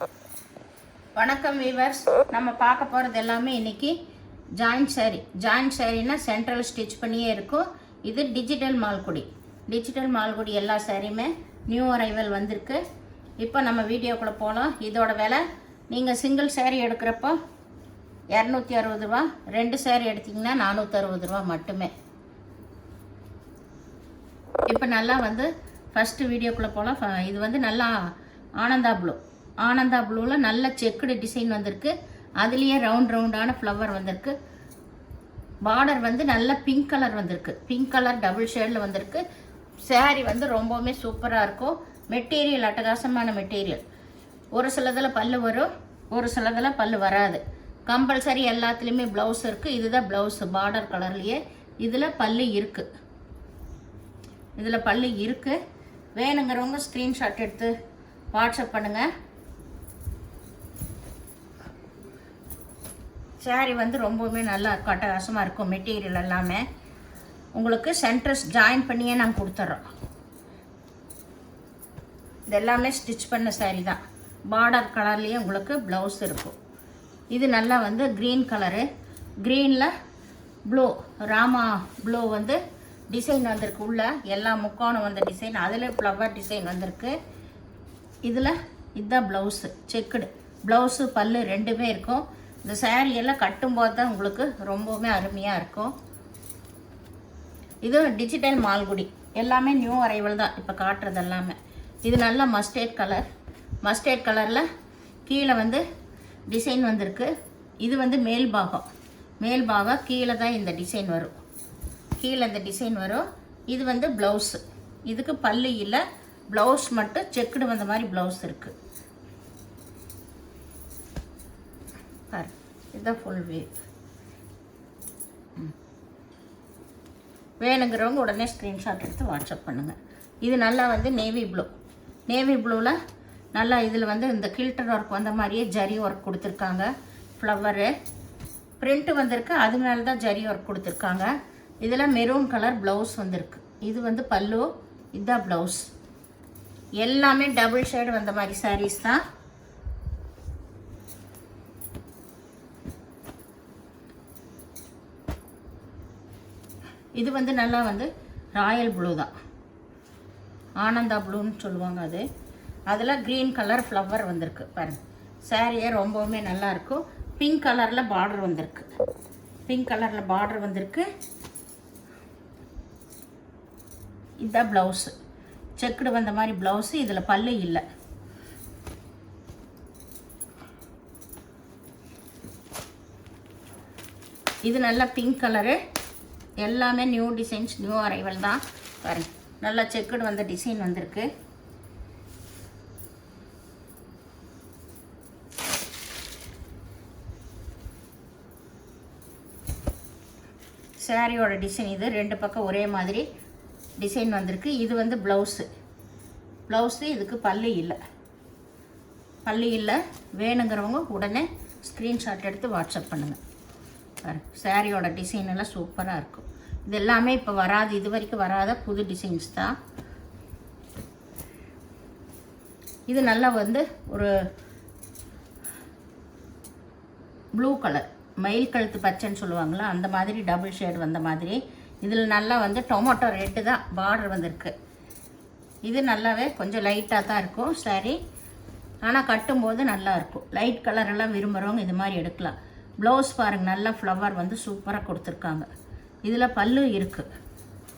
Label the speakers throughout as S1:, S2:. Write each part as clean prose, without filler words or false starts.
S1: வணக்கம் வீவர்ஸ். நம்ம பார்க்க போகிறது எல்லாமே இன்றைக்கி ஜாயிண்ட் சாரீ. ஜாயிண்ட் சாரீனா சென்ட்ரல் ஸ்டிச் பண்ணியே இருக்கும். இது டிஜிட்டல் மால்குடி எல்லா சாரியுமே நியூ அரைவல் வந்திருக்கு. இப்போ நம்ம வீடியோக்குள்ளே போகலாம். இதோட விலை நீங்கள் சிங்கிள் சாரீ எடுக்கிறப்போ 260 ரூபா, 2 சாரீ எடுத்திங்கன்னா 460 ரூபா மட்டுமே. இப்போ நல்லா ஃபஸ்ட்டு வீடியோக்குள்ளே போகலாம். இது நல்லா ஆனந்தா ப்ளூவில் நல்ல செக்குடு டிசைன் வந்திருக்கு. அதுலேயே ரவுண்டான ஃப்ளவர் வந்திருக்கு. பார்டர் நல்ல பிங்க் கலர் வந்திருக்கு. பிங்க் கலர் டபுள் ஷேடில் வந்திருக்கு. சாரீ ரொம்பவுமே சூப்பராக இருக்கும். மெட்டீரியல் அட்டகாசமான மெட்டீரியல். ஒரு சிலதில் பல்லு வரும், ஒரு சிலதில் பல்லு வராது. கம்பல்சரி எல்லாத்துலேயுமே ப்ளவுஸ் இருக்குது. இதுதான் ப்ளவுஸு பார்டர் கலர்லேயே. இதில் பல்லு இருக்குது. வேணுங்கிறவங்க ஸ்க்ரீன்ஷாட் எடுத்து வாட்ஸ்அப் பண்ணுங்கள். சாரீ ரொம்பவுமே நல்லா அட்டகாசமாக இருக்கும். மெட்டீரியல் எல்லாமே உங்களுக்கு சென்டர்ஸ் ஜாயின் பண்ணியே நாங்கள் கொடுத்துட்றோம். இது எல்லாமே ஸ்டிச் பண்ண சாரீ தான். பார்டர் கலர்லேயே உங்களுக்கு ப்ளவுஸ் இருக்கும். இது நல்லா க்ரீன் கலரு, க்ரீனில் ப்ளூ, ராமா ப்ளூ டிசைன் வந்திருக்கு. உள்ள எல்லா முக்கோணம் டிசைன், அதில் ஃப்ளவர் டிசைன் வந்திருக்கு. இதில் இதுதான் ப்ளவுஸு, செக்குடு ப்ளவுஸு பல்லு ரெண்டுமே இருக்கும். இந்த சாரீ எல்லாம் கட்டும்போது தான் உங்களுக்கு ரொம்பவுமே அருமையாக இருக்கும். இது டிஜிட்டல் மால்குடி எல்லாமே நியூ அரைவல் தான் இப்போ காட்டுறது எல்லாமே. இது நல்ல மஸ்டர்ட் கலரில் கீழே டிசைன் வந்திருக்கு. இது மேல் பாகம் கீழே தான் இந்த டிசைன் வரும். இந்த இது ப்ளவுஸு. இதுக்கு பல்லு இல்லை, ப்ளவுஸ் மட்டும் செக்குடு வந்த மாதிரி ப்ளவுஸ் இருக்குது. இதுதான் ஃபுல் வியூ. வேணுங்கிறவங்க உடனே ஸ்க்ரீன்ஷாட் எடுத்து வாட்ஸ்அப் பண்ணுங்கள். இது நல்லா நேவி ப்ளூவில் நல்லா இதில் இந்த கில்டர் ஒர்க் வந்த மாதிரியே ஜரி ஒர்க் கொடுத்துருக்காங்க. ஃப்ளவரு பிரிண்ட்டு வந்திருக்கு. அது மேலே தான் ஜரி ஒர்க் கொடுத்துருக்காங்க. இதில் மெரூன் கலர் ப்ளவுஸ் வந்திருக்கு. இது பல்லு, இதுதான் ப்ளவுஸ். எல்லாமே டபுள் ஷேடு வந்த மாதிரி சாரீஸ் தான். இது நல்லா ராயல் ப்ளூ தான், ஆனந்தா ப்ளூன்னு சொல்லுவாங்க. அதில் க்ரீன் கலர் ஃப்ளவர் வந்திருக்கு பாருங்கள். சாரியே ரொம்பவுமே நல்லாயிருக்கும். பிங்க் கலரில் பார்டர் வந்திருக்கு. இதுதான் ப்ளவுஸு, செக்குடு வந்த மாதிரி ப்ளவுஸு. இதில் பல்லு இல்லை. இது நல்லா பிங்க் கலரு. எல்லாமே நியூ டிசைன்ஸ், நியூ அரைவல் தான் பாருங்கள். நல்லா செக்குடு வந்த டிசைன் வந்திருக்கு. சாரியோட டிசைன் இது ரெண்டு பக்கம் ஒரே மாதிரி டிசைன் வந்திருக்கு. இது ப்ளவுஸு. இதுக்கு பல்லு இல்லை. வேணுங்கிறவங்க உடனே ஸ்க்ரீன்ஷாட் எடுத்து வாட்ஸ்அப் பண்ணுங்கள். சாரியோட டிசைன் எல்லாம் சூப்பராக இருக்கும். இது எல்லாமே இப்போ வராது, இது வரைக்கும் வராத புது டிசைன்ஸ் தான். இது நல்லா ஒரு ப்ளூ கலர், மயில் கழுத்து பச்சைன்னு சொல்லுவாங்களா, அந்த மாதிரி டபுள் ஷேடு வந்த மாதிரி. இதில் நல்லா டொமேட்டோ ரெட்டு தான் பார்டர் வந்திருக்கு. இது நல்லாவே கொஞ்சம் லைட்டாக தான் இருக்கும் சாரீ, ஆனால் கட்டும்போது நல்லாயிருக்கும். லைட் கலரெல்லாம் விரும்புகிறவங்க இது மாதிரி எடுக்கலாம். ப்ளவுஸ் பாருங்கள், நல்லா ஃப்ளவர் சூப்பராக கொடுத்துருக்காங்க. இதில் பல்லு இருக்குது.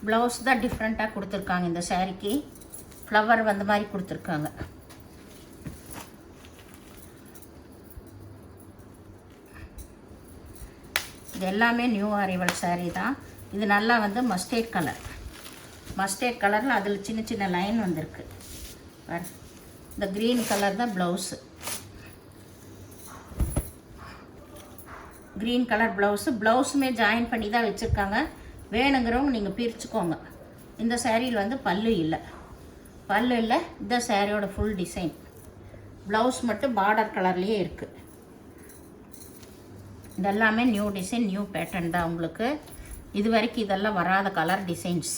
S1: ப்ளவுஸ் தான் டிஃப்ரெண்ட்டாக கொடுத்துருக்காங்க. இந்த சாரீக்கு ஃப்ளவர் வந்த மாதிரி கொடுத்துருக்காங்க. இது எல்லாமே நியூ அரைவல் சாரீ தான். இது நல்லா மஸ்டர்ட் கலரில் அதில் சின்ன லைன் வந்திருக்கு. இந்த க்ரீன் கலர் தான் ப்ளவுஸு. க்ரீன் கலர் ப்ளவுஸுமே ஜாயின் பண்ணி தான் வச்சுருக்காங்க. வேணுங்கிறவங்க நீங்கள் பிரிச்சுக்கோங்க. இந்த சாரியில் பல்லு இல்லை. இந்த சாரியோட ஃபுல் டிசைன். ப்ளவுஸ் மட்டும் பார்டர் கலர்லேயே இருக்குது. இதெல்லாமே நியூ டிசைன், நியூ பேட்டர்ன் தான் உங்களுக்கு. இது வரைக்கும் இதெல்லாம் வராத கலர் டிசைன்ஸ்.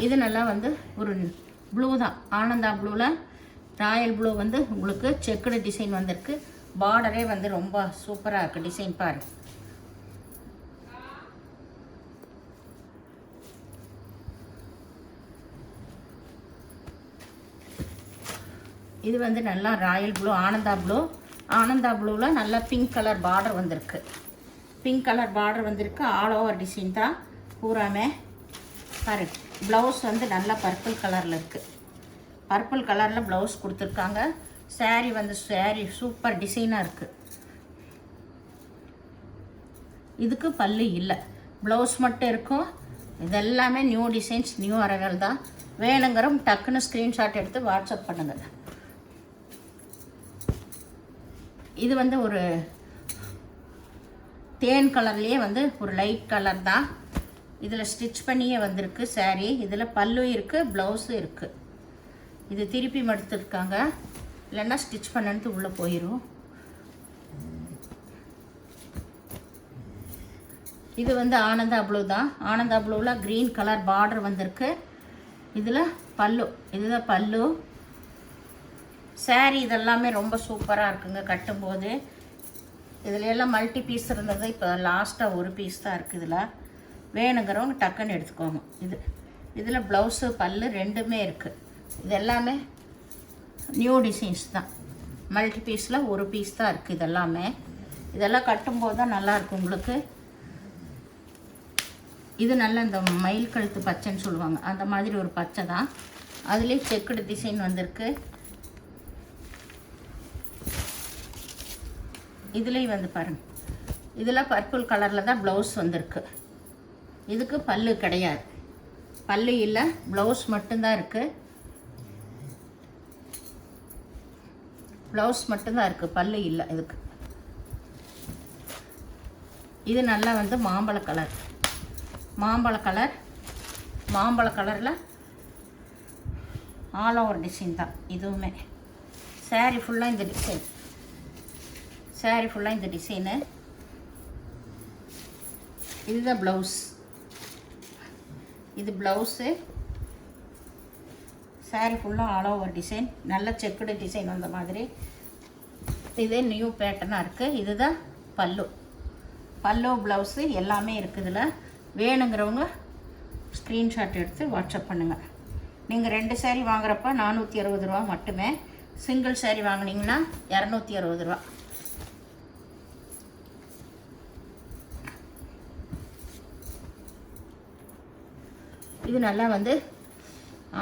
S1: இது நல்லா ஒரு ப்ளூ தான், ஆனந்தா ப்ளூவில் ராயல் ப்ளூ வந்து உங்களுக்கு செக்குடு டிசைன் வந்திருக்கு. பார்டரே வந்து ரொம்ப சூப்பராக இருக்குது. டிசைன் பாருங்கள். இது வந்து நல்லா Royal blue, Ananda blue. Ananda ப்ளூவில் நல்லா பிங்க் கலர் பார்டர் வந்திருக்கு. பிங்க் கலர் பார்டர் வந்திருக்கு. ஆல் ஓவர் டிசைன் தான் பூராமே பாரு. ப்ளவுஸ் வந்து நல்லா பர்பிள் கலரில் இருக்குது. பர்பிள் கலரில் ப்ளவுஸ் கொடுத்துருக்காங்க. சாரீ வந்து சாரீ சூப்பர் டிசைனாக இருக்குது. இதுக்கு பல்லு இல்லை, ப்ளவுஸ் மட்டும் இருக்கும். இதெல்லாமே நியூ டிசைன்ஸ், நியூ அரைவல் தான். வேணுங்கிறோம் டக்குன்னு ஸ்க்ரீன்ஷாட் எடுத்து வாட்ஸ்அப் பண்ணுங்கள். இது வந்து ஒரு தேன் கலர்லேயே வந்து ஒரு லைட் கலர் தான். இதில் ஸ்டிச் பண்ணியே வந்திருக்கு சாரீ. இதில் பல்லு இருக்குது, ப்ளவுஸும் இருக்குது. இது திருப்பி மடுத்துருக்காங்க, இல்லைன்னா ஸ்டிச் பண்ணிட்டு உள்ளே போயிடும். இது வந்து ஆனந்தா ப்ளூ தான். ஆனந்தா ப்ளூவில் க்ரீன் கலர் பார்டர் வந்திருக்கு. இதில் பல்லு, இதுதான் பல்லு. சாரீ இதெல்லாமே ரொம்ப சூப்பராக இருக்குங்க கட்டும்போது. இதில் எல்லாம் மல்டி பீஸ் இருந்தது, இப்போ லாஸ்ட்டாக ஒரு பீஸ் தான் இருக்குது. இதில் வேணுங்கிறவங்க டக்குன்னு எடுத்துக்கோங்க. இதில் ப்ளவுஸு பல்லு ரெண்டுமே இருக்குது. இது எல்லாமே நியூ டிசைன்ஸ் தான். மல்டி பீஸில் ஒரு பீஸ் தான் இருக்குது. இதெல்லாமே இதெல்லாம் கட்டும்போது தான் நல்லாயிருக்கும் உங்களுக்கு. இது நல்ல இந்த மயில் கழுத்து பச்சைன்னு சொல்லுவாங்க, அந்த மாதிரி ஒரு பச்சை தான். அதுலேயே செக்குடு டிசைன் வந்திருக்கு. இதுலேயும் வந்து பாருங்கள், இதில் பர்பிள் கலரில் தான் ப்ளவுஸ் வந்திருக்கு. இதுக்கு பல்லு கிடையாது, பல்லு இல்லை, ப்ளவுஸ் மட்டும்தான் இருக்குது. ப்ளவுஸ் மட்டும்தான் இருக்குது, பல்லு இல்லை இதுக்கு. இது நல்லா வந்து மாம்பழ கலர், மாம்பழ கலரில் ஆல் ஓவர் டிசைன் தான் இதுவுமே. சாரீ ஃபுல்லாக இந்த டிசைன், சாரீ ஃபுல்லாக இந்த டிசைனு. இதுதான் ப்ளவுஸ், இது ப்ளவுஸு. சாரீ ஃபுல்லாக ஆல் ஓவர் டிசைன், நல்ல செக்குடு டிசைன் வந்த மாதிரி. இதே நியூ பேட்டர்னாக இருக்குது. இதுதான் பல்லு, பல்லு ப்ளவுஸு எல்லாமே இருக்குது. இதில் வேணுங்கிறவங்க ஸ்க்ரீன்ஷாட் எடுத்து வாட்ஸ்அப் பண்ணுங்கள். நீங்கள் 2 சாரீ வாங்குறப்ப 460 ரூபா மட்டுமே. சிங்கிள் சாரீ வாங்கினீங்கன்னா 260 ரூபா. இது நல்லா வந்து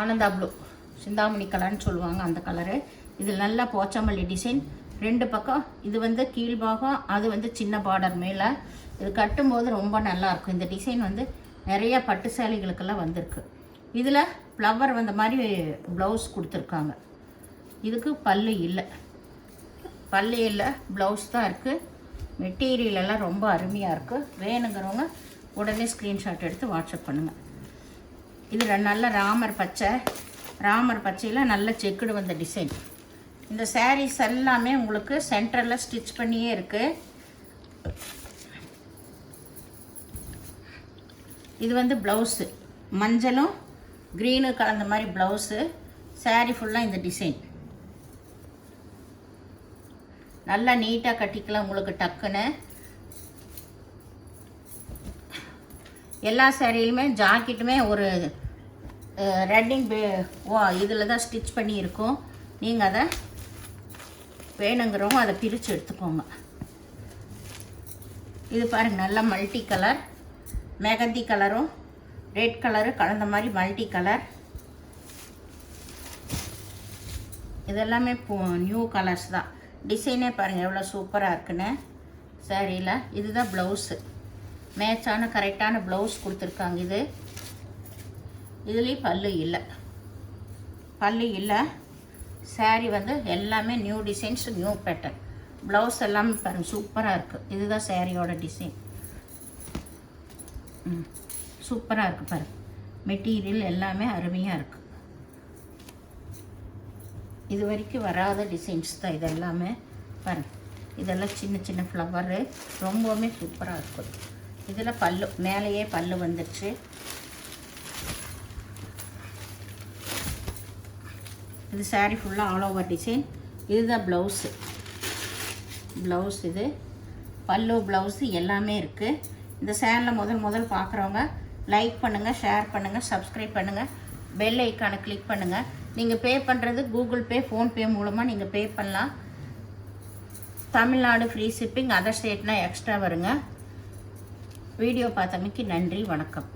S1: ஆனந்தா ப்ளூ, சிந்தாமணி கலர்னு சொல்லுவாங்க அந்த கலரு. இது நல்லா போச்சமல்லி டிசைன் 2 பக்கம். இது வந்து கீழ்பாகம், அது வந்து சின்ன பார்டர் மேலே. இது கட்டும்போது ரொம்ப நல்லாயிருக்கும். இந்த டிசைன் வந்து நிறைய பட்டு சேலைகளுக்கெல்லாம் வந்திருக்கு. இதில் ஃப்ளவர் வந்த மாதிரி ப்ளவுஸ் கொடுத்துருக்காங்க. இதுக்கு பல்லு இல்லை, பல்லு இல்லை, ப்ளவுஸ் தான் இருக்குது. மெட்டீரியல் எல்லாம் ரொம்ப அருமையாக இருக்குது. வேணுங்கிறவங்க உடனே ஸ்க்ரீன்ஷாட் எடுத்து வாட்ஸ்அப் பண்ணுங்கள். இது நல்ல ராமர் பச்சை, ராமர் பச்சையில் நல்ல செக்குடு வந்த டிசைன். இந்த சாரீஸ் எல்லாமே உங்களுக்கு சென்டரில் ஸ்டிச் பண்ணியே இருக்குது. இது வந்து ப்ளவுஸு, மஞ்சளும் க்ரீனு கலந்த மாதிரி ப்ளவுஸு. சாரீ ஃபுல்லாக இந்த டிசைன் நல்லா நீட்டாக கட்டிக்கலாம் உங்களுக்கு டக்குன்னு. எல்லா சாரியிலுமே ஜாக்கெட்டுமே ஒரு ரெட்டிங் இதில் தான் ஸ்டிச் பண்ணி இருக்கும். நீங்கள் அதை வேணுங்கிறவங்க அதை பிரித்து எடுத்துக்கோங்க. இது பாருங்கள், நல்லா மல்டி கலர், மெகந்தி கலரும் ரெட் கலரு கலந்த மாதிரி மல்டி கலர். இதெல்லாமே நியூ கலர்ஸ் தான். டிசைனே பாருங்கள் எவ்வளோ சூப்பராக இருக்குன்னு சாரியில். இதுதான் ப்ளவுஸு, மேட்சான கரெக்டான ப்ளவுஸ் கொடுத்துருக்காங்க. இதுலேயும் பல்லு இல்லை, பல்லு இல்லை. சாரீ வந்து எல்லாமே new designs, new pattern. Blouse எல்லாமே பாருங்கள் சூப்பராக இருக்குது. இதுதான் சாரியோட டிசைன். சூப்பராக இருக்குது பாருங்கள். மெட்டீரியல் எல்லாமே அருமையாக இருக்குது. இது வரைக்கும் வராத டிசைன்ஸ் தான் இது எல்லாமே பாருங்கள். இதெல்லாம் சின்ன சின்ன ஃப்ளவரு, ரொம்பவுமே சூப்பராக இருக்குது. இதில் பல்லு மேலேயே பல்லு வந்துடுச்சு. இது saree ஃபுல்லாக ஆல் ஓவர் டிசைன். இதுதான் ப்ளவுஸு. ப்ளவுஸ் இது பல்லு ப்ளவுஸு எல்லாமே இருக்குது. இந்த சேனலை முதல் பார்க்குறவங்க லைக் பண்ணுங்கள், ஷேர் பண்ணுங்கள், சப்ஸ்கிரைப் பண்ணுங்கள், பெல் ஐக்கானை கிளிக் பண்ணுங்கள். நீங்கள் பே பண்ணுறது கூகுள் பே, ஃபோன்பே மூலமாக நீங்கள் பே பண்ணலாம். தமிழ்நாடு ஃப்ரீ ஷிப்பிங், அதர் ஸ்டேட்னால் எக்ஸ்ட்ரா வருங்க. வீடியோ பார்த்தமைக்கு நன்றி, வணக்கம்.